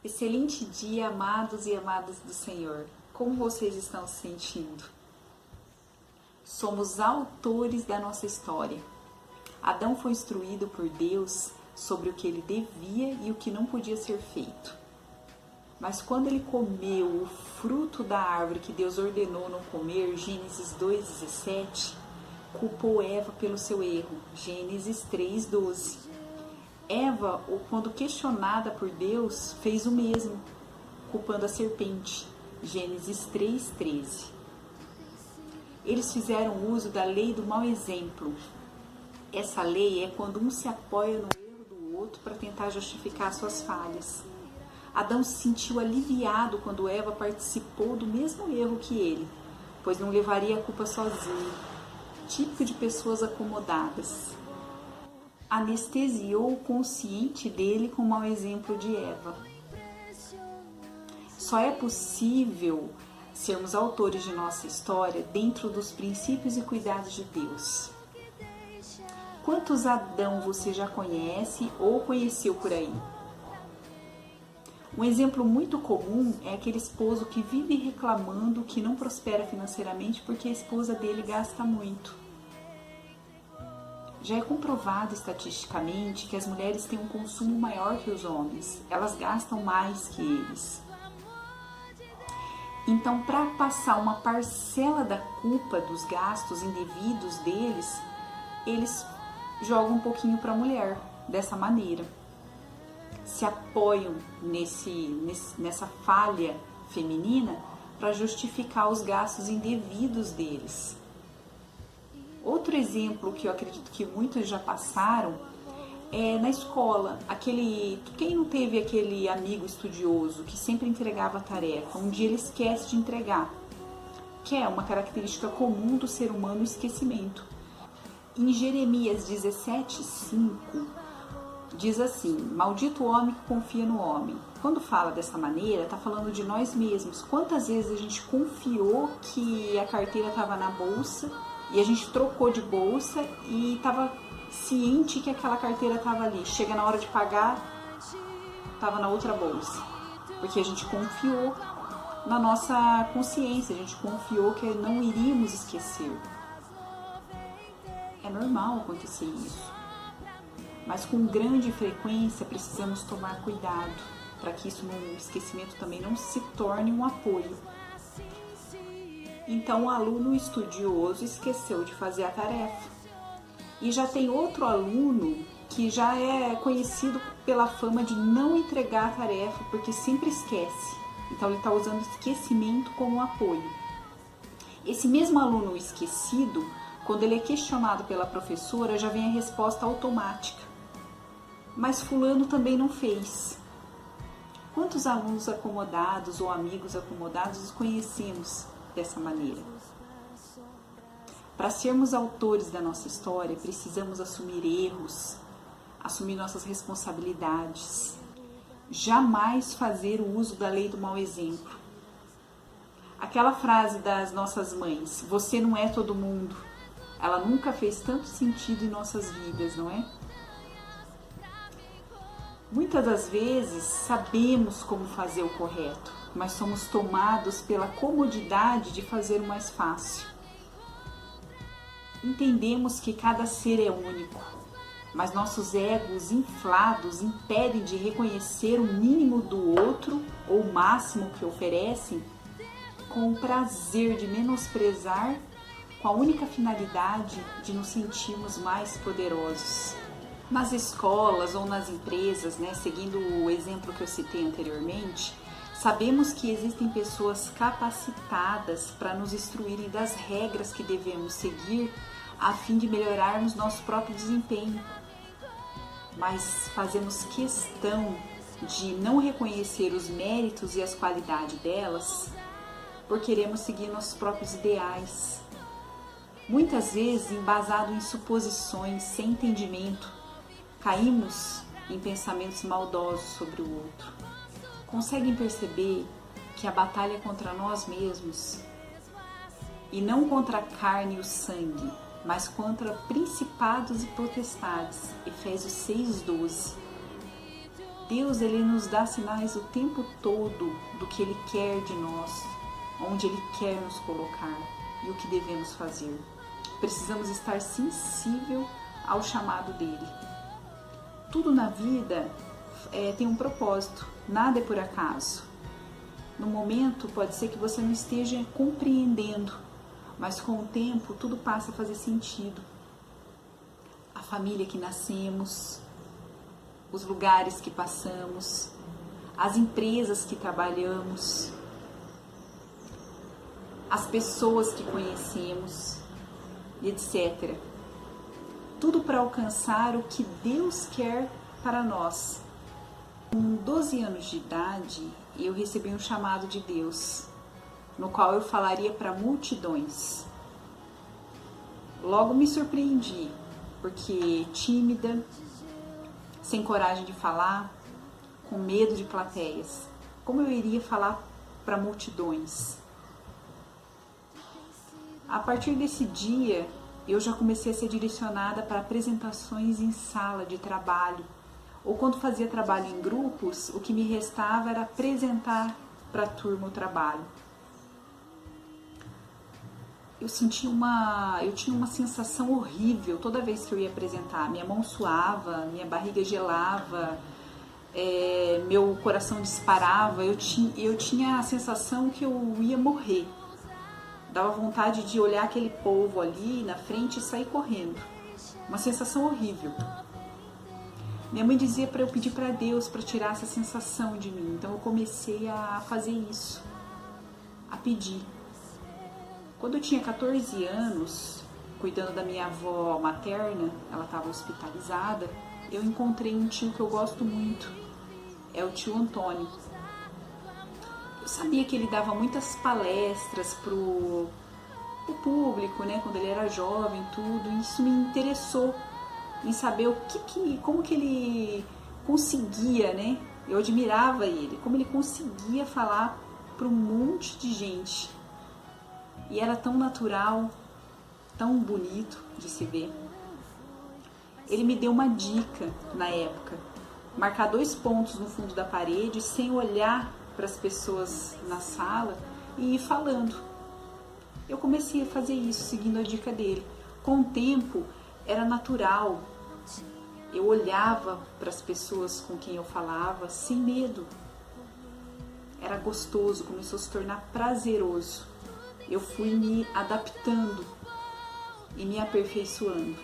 Excelente dia, amados e amadas do Senhor. Como vocês estão se sentindo? Somos autores da nossa história. Adão foi instruído por Deus sobre o que ele devia e o que não podia ser feito. Mas quando ele comeu o fruto da árvore que Deus ordenou não comer, Gênesis 2,17, culpou Eva pelo seu erro, Gênesis 3,12. Eva, quando questionada por Deus, fez o mesmo, culpando a serpente, Gênesis 3,13. Eles fizeram uso da lei do mau exemplo. Essa lei é quando um se apoia no erro do outro para tentar justificar suas falhas. Adão se sentiu aliviado quando Eva participou do mesmo erro que ele, pois não levaria a culpa sozinho, típico de pessoas acomodadas. Anestesiou o consciente dele com o mau exemplo de Eva. Só é possível sermos autores de nossa história dentro dos princípios e cuidados de Deus. Quantos Adão você já conhece ou conheceu por aí? Um exemplo muito comum é aquele esposo que vive reclamando que não prospera financeiramente porque a esposa dele gasta muito. Já é comprovado estatisticamente que as mulheres têm um consumo maior que os homens, elas gastam mais que eles. Então, para passar uma parcela da culpa dos gastos indevidos deles, eles jogam um pouquinho para a mulher, dessa maneira. Se apoiam nessa falha feminina para justificar os gastos indevidos deles. Outro exemplo que eu acredito que muitos já passaram é na escola. Quem não teve aquele amigo estudioso que sempre entregava a tarefa, um dia ele esquece de entregar, que é uma característica comum do ser humano, o esquecimento. Em Jeremias 17:5 diz assim: maldito o homem que confia no homem. Quando fala dessa maneira, está falando de nós mesmos. Quantas vezes a gente confiou que a carteira estava na bolsa e a gente trocou de bolsa e estava ciente que aquela carteira estava ali. Chega na hora de pagar, estava na outra bolsa. Porque a gente confiou na nossa consciência, a gente confiou que não iríamos esquecer. É normal acontecer isso. Mas com grande frequência precisamos tomar cuidado para que isso no esquecimento também não se torne um apoio. Então o aluno estudioso esqueceu de fazer a tarefa. E já tem outro aluno que já é conhecido pela fama de não entregar a tarefa porque sempre esquece. Então ele está usando esquecimento como apoio. Esse mesmo aluno esquecido, quando ele é questionado pela professora, já vem a resposta automática. Mas fulano também não fez. Quantos alunos acomodados ou amigos acomodados conhecemos dessa maneira? Para sermos autores da nossa história, precisamos assumir erros, assumir nossas responsabilidades, jamais fazer o uso da lei do mau exemplo. Aquela frase das nossas mães, você não é todo mundo, ela nunca fez tanto sentido em nossas vidas, não é? Muitas das vezes sabemos como fazer o correto, mas somos tomados pela comodidade de fazer o mais fácil. Entendemos que cada ser é único, mas nossos egos inflados impedem de reconhecer o mínimo do outro ou o máximo que oferecem, com o prazer de menosprezar, com a única finalidade de nos sentirmos mais poderosos. Nas escolas ou nas empresas, seguindo o exemplo que eu citei anteriormente, sabemos que existem pessoas capacitadas para nos instruírem das regras que devemos seguir a fim de melhorarmos nosso próprio desempenho. Mas fazemos questão de não reconhecer os méritos e as qualidades delas por queremos seguir nossos próprios ideais. Muitas vezes, embasado em suposições, sem entendimento, caímos em pensamentos maldosos sobre o outro. Conseguem perceber que a batalha é contra nós mesmos e não contra a carne e o sangue, mas contra principados e potestades. Efésios 6:12. Deus, Ele nos dá sinais o tempo todo do que Ele quer de nós, onde Ele quer nos colocar e o que devemos fazer. Precisamos estar sensível ao chamado dEle. Tudo na vida tem um propósito, nada é por acaso. No momento pode ser que você não esteja compreendendo, mas com o tempo tudo passa a fazer sentido. A família que nascemos, os lugares que passamos, as empresas que trabalhamos, as pessoas que conhecemos, etc. Tudo para alcançar o que Deus quer para nós. Com 12 anos de idade, eu recebi um chamado de Deus, no qual eu falaria para multidões. Logo me surpreendi, porque tímida, sem coragem de falar, com medo de plateias. Como eu iria falar para multidões? A partir desse dia, eu já comecei a ser direcionada para apresentações em sala de trabalho, ou quando fazia trabalho em grupos, o que me restava era apresentar para a turma o trabalho. Eu tinha uma sensação horrível toda vez que eu ia apresentar. Minha mão suava, minha barriga gelava, meu coração disparava. Eu tinha a sensação que eu ia morrer. Dava vontade de olhar aquele povo ali na frente e sair correndo. Uma sensação horrível. Minha mãe dizia para eu pedir para Deus para tirar essa sensação de mim. Então eu comecei a fazer isso, a pedir. Quando eu tinha 14 anos, cuidando da minha avó materna, ela estava hospitalizada, eu encontrei um tio que eu gosto muito, é o tio Antônio. Eu sabia que ele dava muitas palestras pro público, né, quando ele era jovem, tudo, e isso me interessou em saber como que ele conseguia, né? Eu admirava ele, como ele conseguia falar para um monte de gente. E era tão natural, tão bonito de se ver. Ele me deu uma dica na época, marcar 2 pontos no fundo da parede sem olhar para as pessoas na sala e ir falando. Eu comecei a fazer isso, seguindo a dica dele. Com o tempo, era natural. Eu olhava para as pessoas com quem eu falava sem medo. Era gostoso, começou a se tornar prazeroso. Eu fui me adaptando e me aperfeiçoando.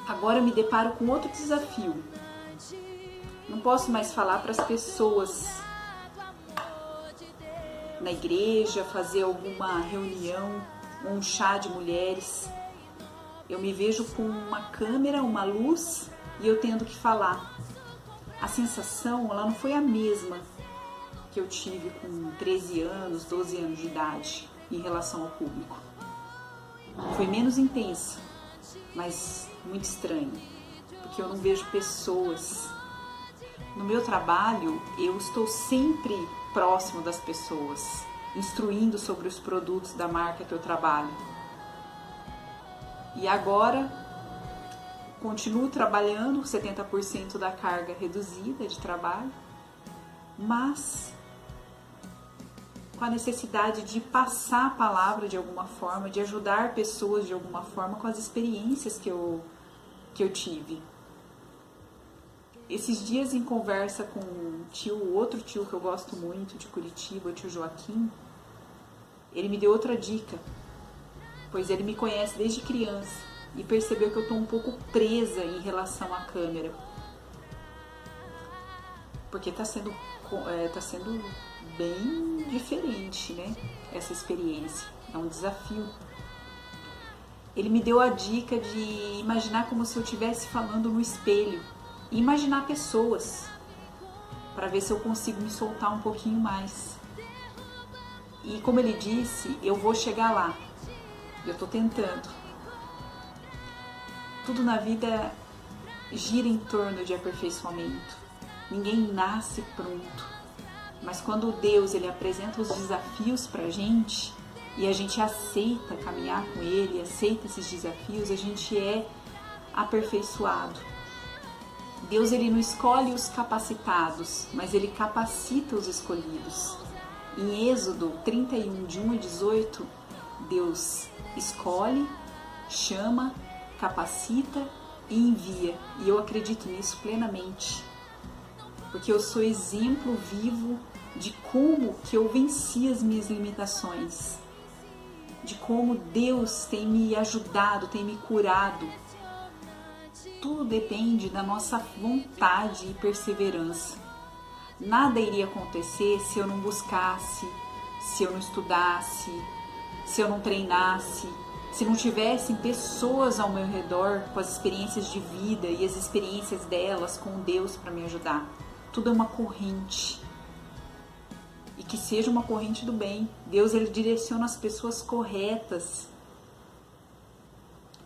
Agora eu me deparo com outro desafio. Não posso mais falar para as pessoas na igreja, fazer alguma reunião, um chá de mulheres. Eu me vejo com uma câmera, uma luz e eu tendo que falar. A sensação, ela não foi a mesma que eu tive com 13 anos, 12 anos de idade em relação ao público. Foi menos intensa, mas muito estranha, porque eu não vejo pessoas. No meu trabalho, eu estou sempre próximo das pessoas, instruindo sobre os produtos da marca que eu trabalho. E agora, continuo trabalhando, 70% da carga reduzida de trabalho, mas com a necessidade de passar a palavra de alguma forma, de ajudar pessoas de alguma forma com as experiências que eu tive. Esses dias, em conversa com outro tio que eu gosto muito de Curitiba, o tio Joaquim, ele me deu outra dica, pois ele me conhece desde criança e percebeu que eu estou um pouco presa em relação à câmera, porque está sendo bem diferente, né? Essa experiência é um desafio. Ele me deu a dica de imaginar como se eu estivesse falando no espelho e imaginar pessoas para ver se eu consigo me soltar um pouquinho mais. E como ele disse, eu vou chegar lá. Eu estou tentando. Tudo na vida gira em torno de aperfeiçoamento. Ninguém nasce pronto. Mas quando Deus ele apresenta os desafios pra gente e a gente aceita caminhar com Ele, aceita esses desafios, a gente é aperfeiçoado. Deus, ele não escolhe os capacitados, mas ele capacita os escolhidos. Em Êxodo 31, de 1 a 18, Deus escolhe, chama, capacita e envia. E eu acredito nisso plenamente, porque eu sou exemplo vivo de como que eu venci as minhas limitações, de como Deus tem me ajudado, tem me curado. Tudo depende da nossa vontade e perseverança. Nada iria acontecer se eu não buscasse, se eu não estudasse, se eu não treinasse, se não tivessem pessoas ao meu redor com as experiências de vida e as experiências delas com Deus para me ajudar. Tudo é uma corrente. E que seja uma corrente do bem. Deus, ele direciona as pessoas corretas,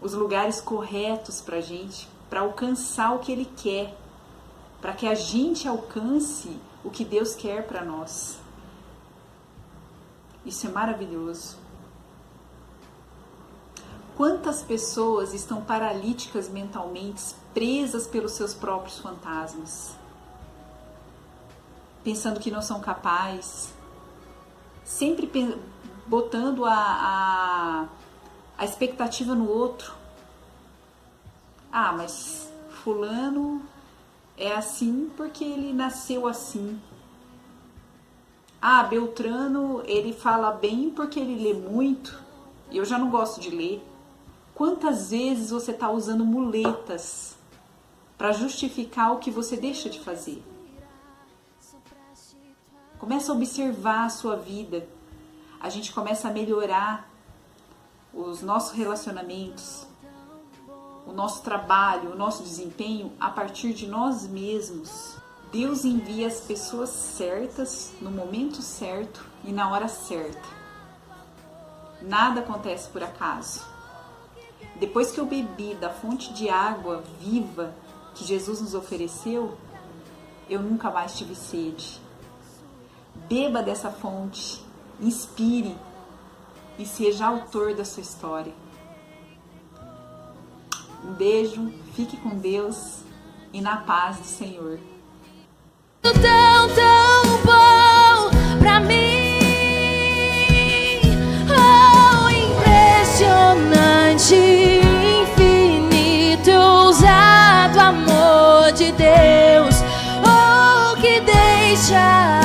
os lugares corretos pra gente, para alcançar o que ele quer, para que a gente alcance o que Deus quer para nós. Isso é maravilhoso. Quantas pessoas estão paralíticas mentalmente, presas pelos seus próprios fantasmas, pensando que não são capazes, sempre botando a expectativa no outro. Ah, mas fulano é assim porque ele nasceu assim. Ah, Beltrano, ele fala bem porque ele lê muito e eu já não gosto de ler. Quantas vezes você está usando muletas para justificar o que você deixa de fazer? Começa a observar a sua vida. A gente começa a melhorar os nossos relacionamentos, o nosso trabalho, o nosso desempenho a partir de nós mesmos. Deus envia as pessoas certas no momento certo e na hora certa. Nada acontece por acaso. Depois que eu bebi da fonte de água viva que Jesus nos ofereceu, eu nunca mais tive sede. Beba dessa fonte, inspire e seja autor da sua história. Um beijo, fique com Deus e na paz do Senhor. Tão bom pra mim, oh, impressionante, infinito, ousado amor de Deus, oh, que deixa